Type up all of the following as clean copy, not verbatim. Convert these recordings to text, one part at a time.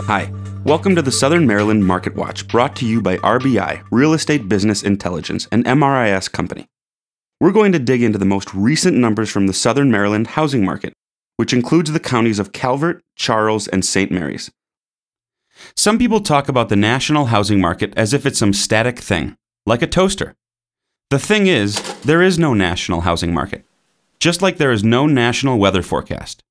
Hi, welcome to the Southern Maryland MarketWatch, brought to you by RBI, Real Estate Business Intelligence, an MRIS company. We're going to dig into the most recent numbers from the Southern Maryland housing market, which includes the counties of Calvert, Charles, and St. Mary's. Some people talk about the national housing market as if it's some static thing, like a toaster. The thing is, there is no national housing market, just like there is no national weather forecast.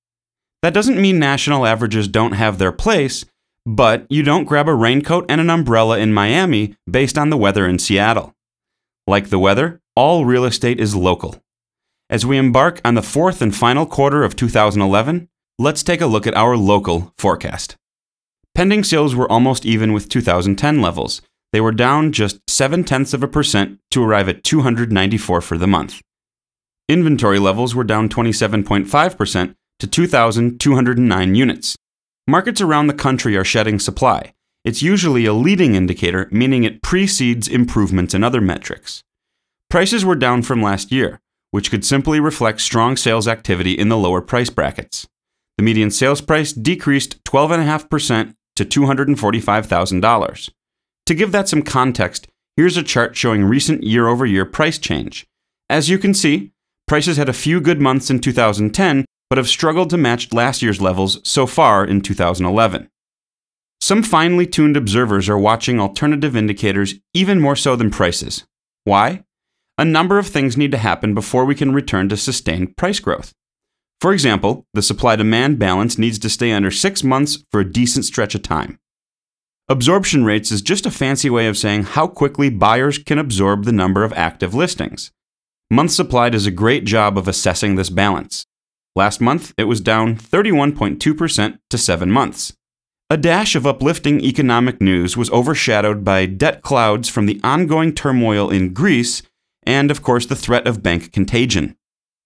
That doesn't mean national averages don't have their place, but you don't grab a raincoat and an umbrella in Miami based on the weather in Seattle. Like the weather, all real estate is local. As we embark on the fourth and final quarter of 2011, let's take a look at our local forecast. Pending sales were almost even with 2010 levels. They were down just 0.7% to arrive at 294 for the month. Inventory levels were down 27.5% to 2,209 units. Markets around the country are shedding supply. It's usually a leading indicator, meaning it precedes improvements in other metrics. Prices were down from last year, which could simply reflect strong sales activity in the lower price brackets. The median sales price decreased 12.5% to $245,000. To give that some context, here's a chart showing recent year-over-year price change. As you can see, prices had a few good months in 2010, but have struggled to match last year's levels so far in 2011. Some finely tuned observers are watching alternative indicators even more so than prices. Why? A number of things need to happen before we can return to sustained price growth. For example, the supply-demand balance needs to stay under 6 months for a decent stretch of time. Absorption rates is just a fancy way of saying how quickly buyers can absorb the number of active listings. Month supply does a great job of assessing this balance. Last month, it was down 31.2% to 7 months. A dash of uplifting economic news was overshadowed by debt clouds from the ongoing turmoil in Greece and, of course, the threat of bank contagion.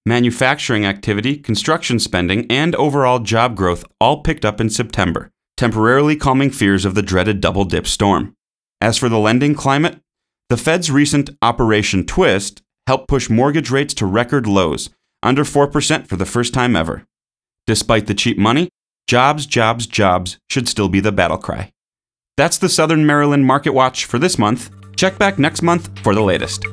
Manufacturing activity, construction spending, and overall job growth all picked up in September, temporarily calming fears of the dreaded double-dip storm. As for the lending climate, the Fed's recent Operation Twist helped push mortgage rates to record lows, under 4% for the first time ever. Despite the cheap money, jobs, jobs, jobs should still be the battle cry. That's the Southern Maryland Market Watch for this month. Check back next month for the latest.